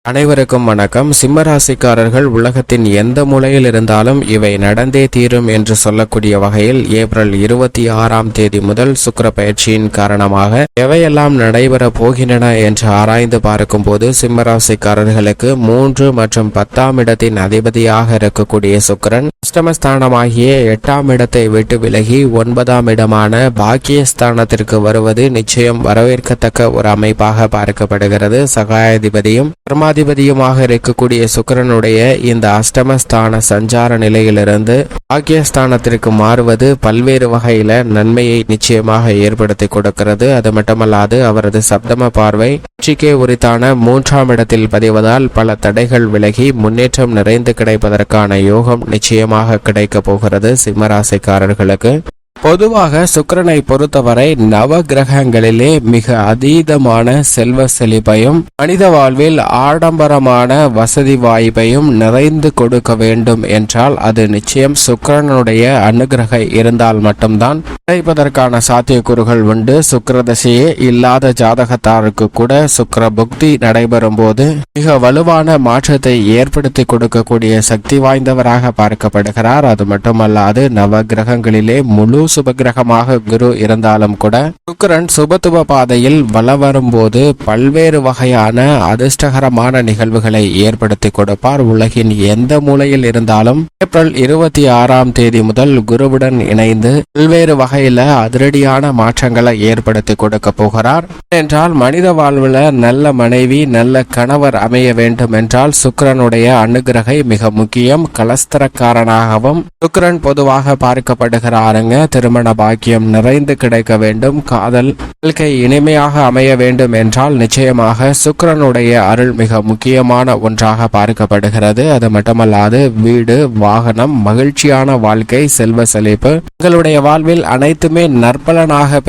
அனைவருக்கும் வணக்கம். சிம்மராசிக்காரர்கள் உலகத்தின் எந்த மூலையில் இருந்தாலும் இவை நடந்தே தீரும் என்று சொல்லக்கூடிய வகையில் ஏப்ரல் 26 முதல் சுக்கிர பயிற்சியின் காரணமாக எவையெல்லாம் நடைபெற போகின்றன என்று ஆராய்ந்து பார்க்கும் போது சிம்மராசிக்காரர்களுக்கு 3 மற்றும் 10ஆம் இடத்தின் அதிபதியாக இருக்கக்கூடிய சுக்கிரன் அஷ்டமஸ்தானமாகிய 8ஆம் இடத்தை விட்டு விலகி 9ஆம் இடமான பாக்கியஸ்தானத்திற்கு வருவது நிச்சயம் வரவேற்கத்தக்க ஒரு அமைப்பாக பார்க்கப்படுகிறது. சகாயாதிபதியும் கர்மாதிபதியுமாக இருக்கக்கூடிய சுக்கிரனுடைய இந்த அஷ்டமஸ்தான சஞ்சார நிலையிலிருந்து பாக்கியஸ்தானத்திற்கு மாறுவது பல்வேறு வகையில நன்மையை நிச்சயமாக ஏற்படுத்தி கொடுக்கிறது. அது மட்டுமல்லாது அவரது சப்தம பார்வை உச்சிக்கே உரித்தான 3ஆம் இடத்தில் பதிவதால் பல தடைகள் விலகி முன்னேற்றம் நிறைந்து கிடைப்பதற்கான யோகம் நிச்சயமாக கிடைக்க போகிறது. சிம்மராசிக்காரர்களுக்கு பொதுவாக சுக்கிரனை பொறுத்தவரை நவ கிரகங்களிலே மிக அதீதமான செல்வ செழிப்பையும் மனித வாழ்வில் ஆடம்பரமான வசதி வாய்ப்பையும் நிறைந்து கொடுக்க வேண்டும் என்றால் அது நிச்சயம் சுக்கிரனுடைய அனுகிரகம் இருந்தால் மட்டும்தான் கிடைப்பதற்கான சாத்தியக்கூறுகள் உண்டு. சுக்கிரதசையே இல்லாத ஜாதகத்தாருக்கு கூட சுக்கிர புக்தி நடைபெறும் போது மிக வலுவான மாற்றத்தை ஏற்படுத்தி கொடுக்கக்கூடிய சக்தி வாய்ந்தவராக பார்க்கப்படுகிறார். அது மட்டுமல்லாது நவ கிரகங்களிலே முழு சுபகிரகமாக குரு இருந்தாலும் கூட சுக்கிரன் சுபத்துவ பாதையில் வல வரும்போது பல்வேறு வகையான அதிர்ஷ்டகரமான நிகழ்வுகளை ஏற்படுத்தி கொடுப்பார். உலகின் எந்த மூலையில் இருந்தாலும் ஏப்ரல் 26 முதல் குருவுடன் இணைந்து பல்வேறு வகையில அதிரடியான மாற்றங்களை ஏற்படுத்தி கொடுக்க போகிறார். என்றால் மனித வாழ்வுல நல்ல மனைவி நல்ல கணவர் அமைய வேண்டும் என்றால் சுக்கிரனுடைய அனுகிரகை மிக முக்கியம். கலஸ்தரக்காரனாகவும் சுக்கிரன் பொதுவாக பார்க்கப்படுகிறாருங்க. திருமண பாக்கியம் நிறைந்து கிடைக்க வேண்டும், காதல் வாழ்க்கை இனிமையாக அமைய வேண்டும் என்றால் நிச்சயமாக சுக்கிரனுடைய அருள் மிக முக்கியமான ஒன்றாக பார்க்கப்படுகிறது. அது மட்டுமல்லாது வீடு, வாகனம், மகிழ்ச்சியான வாழ்க்கை, செல்வ செழிப்பு உங்களுடைய வாழ்வில் அனைத்துமே நற்பலனாக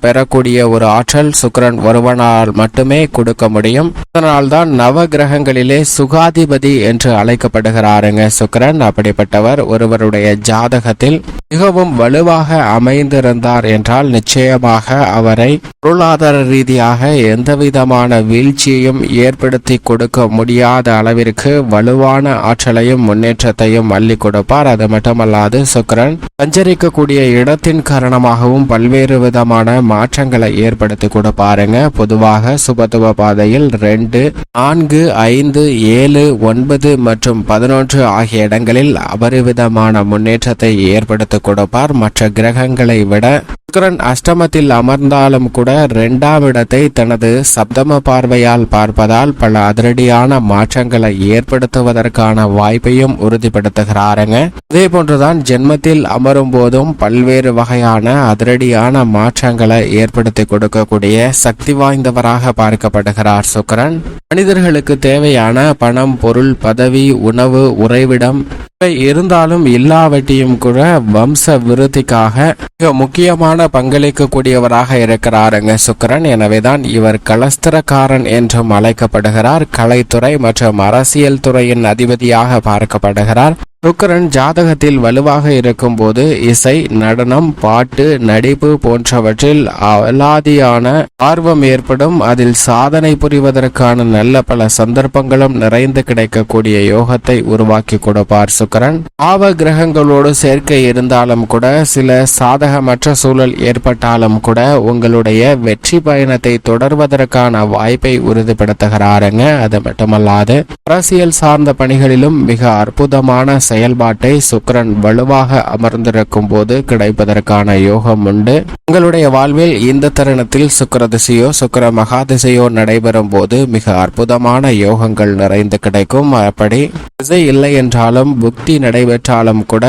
பெறக்கூடிய ஒரு ஆற்றல் சுக்கிரன் ஒருவனால் மட்டுமே கொடுக்க முடியும். அதனால்தான் நவ கிரகங்களிலே சுகாதிபதி என்று அழைக்கப்படுகிறாருங்க சுக்கிரன். அப்படிப்பட்டவர் ஒருவருடைய ஜாதகத்தில் மிகவும் வலுவாக அமைந்திருந்தார் என்றால் நிச்சயமாக அவரை பொருளாதார ரீதியாக எந்தவிதமான வீழ்ச்சியையும் ஏற்படுத்தி கொடுக்க முடியாத அளவிற்கு வலுவான ஆற்றலையும் முன்னேற்றத்தையும் அள்ளி கொடுப்பார். அது மட்டுமல்லாது சுக்கிரன் சஞ்சரிக்கக்கூடிய இடத்தின் காரணமாகவும் பல்வேறு விதமான மாற்றங்களை ஏற்படுத்தி கொடுப்பாருங்க. பொதுவாக சுபத்துவ பாதையில் 2, 4, 5, 7, 9 மற்றும் 11 ஆகிய இடங்களில் அபரிவிதமான முன்னேற்றத்தை ஏற்படுத்தி கொடுப்பார். மற்ற கிரகங்களை விட சுக்கிரன் அஷ்டமத்தில் அமர்ந்தாலும் கூட 2ஆம் இடத்தை தனது சப்தம பார்வையால் பார்ப்பதால் பல அதிரடியான மாற்றங்களை ஏற்படுத்துவதற்கான வாய்ப்பையும் உறுதிப்படுத்துகிறாருங்க. அதே போன்றுதான் ஜென்மத்தில் அமரும் போதும் பல்வேறு வகையான அதிரடியான மாற்றங்களை ஏற்படுத்தி கொடுக்கக்கூடிய சக்தி வாய்ந்தவராக பார்க்கப்படுகிறார் சுக்கிரன். மனிதர்களுக்கு தேவையான பணம், பொருள், பதவி, உணவு, உறைவிடம் இருந்தாலும் இல்லாவற்றையும் கூட வம்ச விருத்திக்காக மிக முக்கியமான பங்களிக்கக்கூடியவராக இருக்கிறாருங்க சுக்கிரன். எனவேதான் இவர் கலஸ்தரக்காரன் என்றும் அழைக்கப்படுகிறார். கலைத்துறை மற்றும் அரசியல் துறையின் அதிபதியாக பார்க்கப்படுகிறார். சுக்கிரன் ஜாதகத்தில் வலுவாக இருக்கும் போது இசை, நடனம், பாட்டு, நடிப்பு போன்றவற்றில் அலாதியான ஆர்வம் ஏற்படும். அதில் சாதனை புரிவதற்கான நல்ல பல சந்தர்ப்பங்களும் நிறைந்து கிடைக்கக்கூடிய யோகத்தை உருவாக்கி கொடுப்பார் சுக்கிரன். பாவ கிரகங்களோடு சேர்க்கை இருந்தாலும் கூட சில சாதகமற்ற சூழல் ஏற்பட்டாலும் கூட உங்களுடைய வெற்றி பயணத்தை தொடர்வதற்கான வாய்ப்பை உறுதிப்படுத்துகிறாருங்க. அது மட்டுமல்லாது அரசியல் சார்ந்த பணிகளிலும் மிக அற்புதமான செயல்பாட்டை சுக்கிரன் வலுவாக அமர்ந்திருக்கும் போது கிடைப்பதற்கான யோகம் உண்டு. உங்களுடைய வாழ்வில் இந்த தருணத்தில் சுக்கிர திசையோ சுக்கிர மகாதிசையோ நடைபெறும் போது மிக அற்புதமான யோகங்கள் நிறைந்து கிடைக்கும். அப்படி திசை இல்லை என்றாலும் புக்தி நடைபெற்றாலும் கூட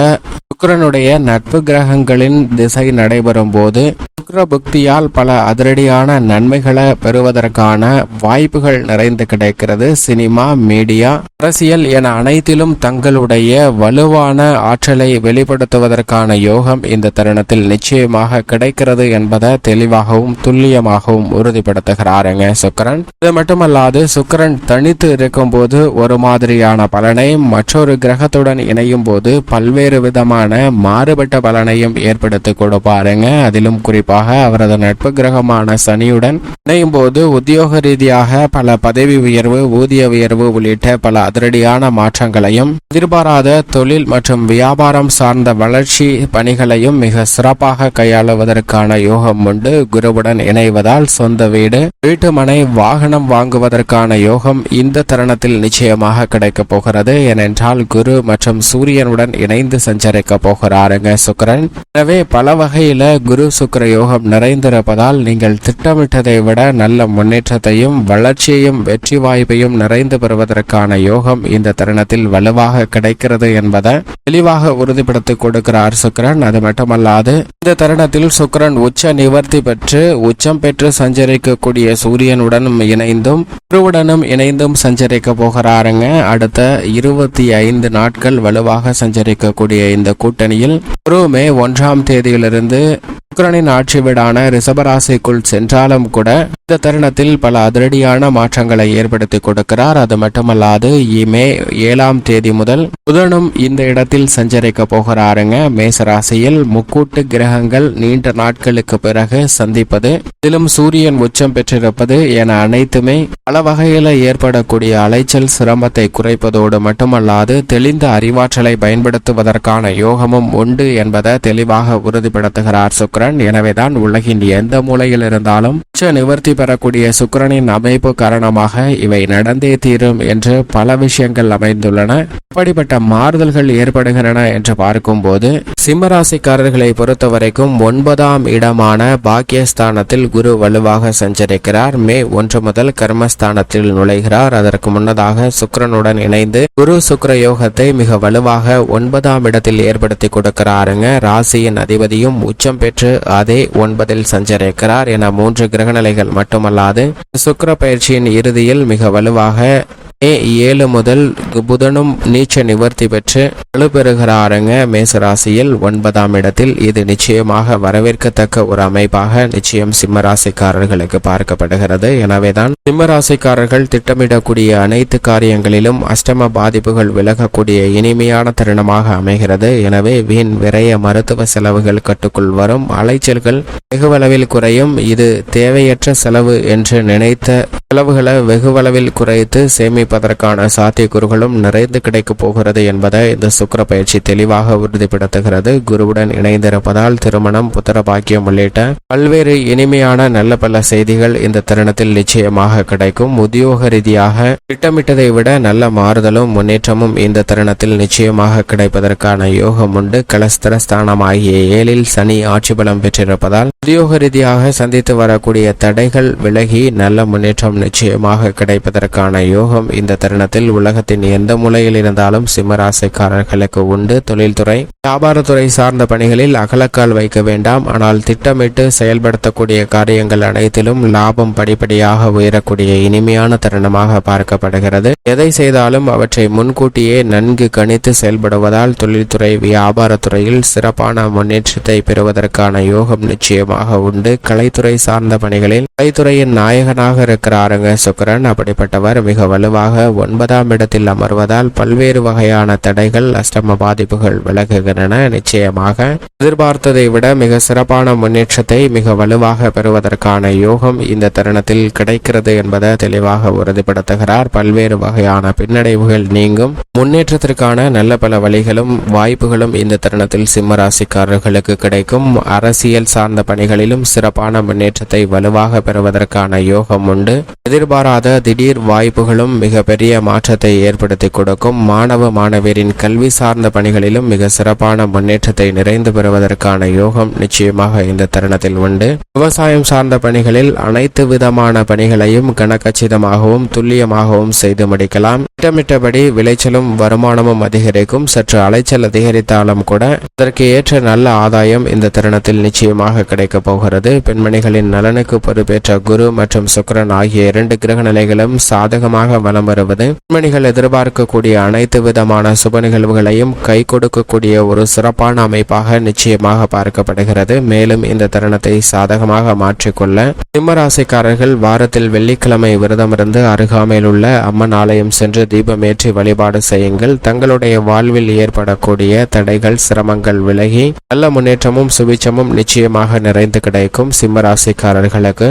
சுக்கிரனுடைய நட்பு கிரகங்களின் திசை நடைபெறும் போது சுக்கிர புக்தியால் பல அதிரடியான நன்மைகளை பெறுவதற்கான வாய்ப்புகள் நிறைந்து கிடைக்கிறது. சினிமா, மீடியா, அரசியல் என அனைத்திலும் தங்களுடைய வலுவான ஆற்றலை வெளிப்படுத்துவதற்கான யோகம் இந்த தருணத்தில் நிச்சயமாக கிடைக்கிறது என்பதை தெளிவாகவும் துல்லியமாகவும் உறுதிப்படுத்துகிறாருங்க சுக்கிரன். இது மட்டுமல்லாது சுக்கிரன் தனித்து இருக்கும் போது ஒரு மாதிரியான பலனை, மற்றொரு கிரகத்துடன் இணையும் போது பல்வேறு விதமான மாறுபட்ட பலனையும் ஏற்படுத்தி கொடுப்பாருங்க. அதிலும் குறிப்பாக குறிப்பாக அவரது நட்பு கிரகமான சனியுடன் இணையும் போது உத்தியோக ரீதியாக பல பதவி உயர்வு, ஊதிய உயர்வு உள்ளிட்ட பல அதிரடியான மாற்றங்களையும், எதிர்பாராத தொழில் மற்றும் வியாபாரம் சார்ந்த வளர்ச்சி பணிகளையும் மிக சிறப்பாக கையாளுவதற்கான யோகம் உண்டு. குருவுடன் இணைவதால் சொந்த வீடு, வீட்டுமனை, வாகனம் வாங்குவதற்கான யோகம் இந்த தருணத்தில் நிச்சயமாக கிடைக்கப் போகிறது. ஏனென்றால் குரு மற்றும் சூரியனுடன் இணைந்து சஞ்சரிக்க போகிறாருங்க சுக்கிரன். எனவே பல வகையில குரு சுக்கிர யோகம் நிறைந்திருப்பதால் நீங்கள் திட்டமிட்டதை விட நல்ல முன்னேற்றத்தையும் வளர்ச்சியையும் வெற்றி வாய்ப்பையும் நிறைந்து பெறுவதற்கான யோகம் இந்த தருணத்தில் வலுவாக கிடைக்கிறது என்பதை தெளிவாக உறுதிப்படுத்தி கொடுக்கிறார் சுக்கிரன். அது மட்டுமல்லாது இந்த தருணத்தில் சுக்கிரன் உச்ச நிவர்த்தி பெற்று உச்சம் பெற்று சஞ்சரிக்கக்கூடிய சூரியனுடனும் இணைந்தும் குருவுடனும் இணைந்தும் சஞ்சரிக்க போகிறாருங்க. அடுத்த 25 நாட்கள் வலுவாக சஞ்சரிக்கக்கூடிய இந்த கூட்டணியில் குரு மே 1ஆம் தேதியிலிருந்து சுக்கிரனின் ஆட்சி வீடான ரிஷபராசிக்குள் சென்றாலும் கூட இந்த தருணத்தில் பல அதிரடியான மாற்றங்களை ஏற்படுத்தி கொடுக்கிறார். அது மட்டுமல்லாது மே 7ஆம் தேதி முதல் புதனும் இந்த இடத்தில் சஞ்சரிக்க போகிறாருங்க. மேசராசியில் முக்கூட்டு கிரகங்கள் நீண்ட நாட்களுக்கு பிறகு சந்திப்பது, இதிலும் சூரியன் உச்சம் பெற்றிருப்பது என அனைத்துமே பல வகையில ஏற்படக்கூடிய அலைச்சல் சிரமத்தை குறைப்பதோடு மட்டுமல்லாது தெளிந்த அறிவாற்றலை பயன்படுத்துவதற்கான யோகமும் உண்டு என்பதை தெளிவாக உறுதிப்படுத்துகிறார் சுக்கிரன். எனவேதான் உலகின் எந்த மூலையில் இருந்தாலும் உச்ச நிவர்த்தி பெறக்கூடிய சுக்கிரனின் அமைப்பு காரணமாக இவை நடந்தே தீரும் என்று பல விஷயங்கள் அமைந்துள்ளன. இப்படிப்பட்ட மாறுதல்கள் ஏற்படுகின்றன என்று பார்க்கும்போது சிம்மராசிக்காரர்களை பொறுத்தவரைக்கும் 9ஆம் இடமான பாக்கியஸ்தானத்தில் குரு வலுவாக சஞ்சரிக்கிறார். மே 1 முதல் கர்மஸ்தானத்தில் நுழைகிறார். அதற்கு முன்னதாக சுக்கிரனுடன் இணைந்து குரு சுக்கிர யோகத்தை மிக வலுவாக 9ஆம் இடத்தில் ஏற்படுத்தி கொடுக்கிறாருங்க. ராசியின் அதிபதியும் உச்சம் பெற்று அதே 9இல் சஞ்சரிக்கிறார் என 3 கிரகநிலைகள் மட்டுமல்லாது சுக்கிர பயிற்சியின் இறுதியில் மிக வலுவாக மே 7 முதல் புதனும் நீச்ச நிவர்த்தி பெற்று வலுப்பெறுகிறாருங்க. மேசராசியில் 9ஆம் இடத்தில். இது நிச்சயமாக வரவேற்கத்தக்க ஒரு அமைப்பாக நிச்சயம் சிம்மராசிக்காரர்களுக்கு பார்க்கப்படுகிறது. எனவேதான் சிம்மராசிக்காரர்கள் திட்டமிடக்கூடிய அனைத்து காரியங்களிலும் அஷ்டம பாதிப்புகள் விலகக்கூடிய இனிமையான தருணமாக அமைகிறது. எனவே வீண் விரைய மருத்துவ செலவுகள் கட்டுக்குள் வரும், அலைச்சல்கள் வெகுவளவில் குறையும். இது தேவையற்ற செலவு என்று நினைத்த செலவுகளை வெகுவளவில் குறைத்து சேமிப்பதற்கான சாத்தியக்கூறுகளும் நிறைந்து கிடைக்கப் போகிறது என்பதை இந்த சுக்கிர பயிற்சி தெளிவாக உறுதிப்படுத்துகிறது. குருவுடன் இணைந்திருப்பதால் திருமணம், புத்திர பாக்கியம் உள்ளிட்ட பல்வேறு இனிமையான நல்ல பல செய்திகள் இந்த தருணத்தில் நிச்சயமாக கிடைக்கும். உத்தியோக ரீதியாக திட்டமிட்டதை விட நல்ல மாறுதலும் முன்னேற்றமும் இந்த தருணத்தில் நிச்சயமாக கிடைப்பதற்கான யோகம் உண்டு. கலஸ்திரஸ்தானமாகிய 7இல் சனி ஆட்சி பலம் பெற்றிருப்பதால் உத்தியோக ரீதியாக சந்தித்து வரக்கூடிய தடைகள் விலகி நல்ல முன்னேற்றம் நிச்சயமாக கிடைப்பதற்கான யோகம் இந்த தருணத்தில் உலகத்தின் எந்த மூலையில் இருந்தாலும் சிம்மராசிக்காரர்களுக்கு உண்டு. தொழில்துறை, வியாபாரத்துறை சார்ந்த பணிகளில் அகலக்கால் வைக்க வேண்டாம். ஆனால் திட்டமிட்டு செயல்படுத்தக்கூடிய காரியங்கள் அனைத்திலும் லாபம் படிப்படியாக உயரக்கூடிய இனிமையான தருணமாக பார்க்கப்படுகிறது. எதை செய்தாலும் அவற்றை முன்கூட்டியே நன்கு கணித்து செயல்படுவதால் தொழில்துறை, வியாபாரத்துறையில் சிறப்பான முன்னேற்றத்தை பெறுவதற்கான யோகம் நிச்சயமாக உண்டு. கலைத்துறை சார்ந்த பணிகளில் கலைத்துறையின் நாயகனாக இருக்கிறாருங்க சுக்கிரன். அப்படிப்பட்டவர் மிக வலுவாக 9ஆம் இடத்தில் அமர்வதால் பல்வேறு வகையான தடைகள், அஷ்டம பாதிப்புகள் விலகுகின்றன. நிச்சயமாக எதிர்பார்த்ததை விட மிக சிறப்பான முன்னேற்றத்தை மிக வலுவாக பெறுவதற்கான யோகம் இந்த தருணத்தில் கிடைக்கிறது என்பதை தெளிவாக உறுதிப்படுத்துகிறார். பல்வேறு வகையான பின்னடைவுகள் நீங்கும், முன்னேற்றத்திற்கான நல்ல பல வழிகளும் வாய்ப்புகளும் இந்த தருணத்தில் சிம்மராசிக்காரர்களுக்கு கிடைக்கும். அரசியல் சார்ந்த பணிகளிலும் சிறப்பான முன்னேற்றத்தை வலுவாக பெறுவதற்கான யோகம் உண்டு. எதிர்பாராத திடீர் வாய்ப்புகளும் மிக பெரிய மாற்றத்தை ஏற்படுத்தி கொடுக்கும். மாணவ மாணவியரின் கல்வி சார்ந்த பணிகளிலும் மிக சிறப்பான முன்னேற்றத்தை நிறைந்து பெறுவதற்கான யோகம் நிச்சயமாக இந்த தருணத்தில் உண்டு. விவசாயம் சார்ந்த பணிகளில் அனைத்து விதமான பணிகளையும் கனக்கச்சிதமாகவும் துல்லியமாகவும் செய்து முடிக்கலாம். திட்டமிட்டபடி விளைச்சலும் வருமானமும் அதிகரிக்கும். சற்று அலைச்சல் அதிகரித்தாலும் கூட அதற்கு ஏற்ற நல்ல ஆதாயம் இந்த தருணத்தில் நிச்சயமாக கிடைக்கப் போகிறது. பெண்மணிகளின் நலனுக்கு பொறுப்பேற்ற குரு மற்றும் சுக்கிரன் ஆகிய 2 கிரக நிலைகளும் சாதகமாக வலம் வருவது பெண்மணிகள் எதிர்பார்க்கக்கூடிய அனைத்து விதமான சுப நிகழ்வுகளையும் கை கொடுக்கக்கூடிய ஒரு சிறப்பான அமைப்பாக நிச்சயமாக பார்க்கப்படுகிறது. மேலும் இந்த தருணத்தை சாதகமாக மாற்றிக்கொள்ள சிம்மராசிக்காரர்கள் வாரத்தில் வெள்ளிக்கிழமை விரதமிருந்து அருகாமையில் உள்ள அம்மன் ஆலயம் சென்று தீபமேற்றி வழிபாடு செய்யுங்கள். தங்களுடைய வாழ்வில் ஏற்படக்கூடிய தடைகள் சிரமங்கள் விலகி நல்ல முன்னேற்றமும் சுபிச்சமும் நிச்சயமாக நிறைந்து கிடைக்கும். சிம்மராசிக்காரர்களுக்கு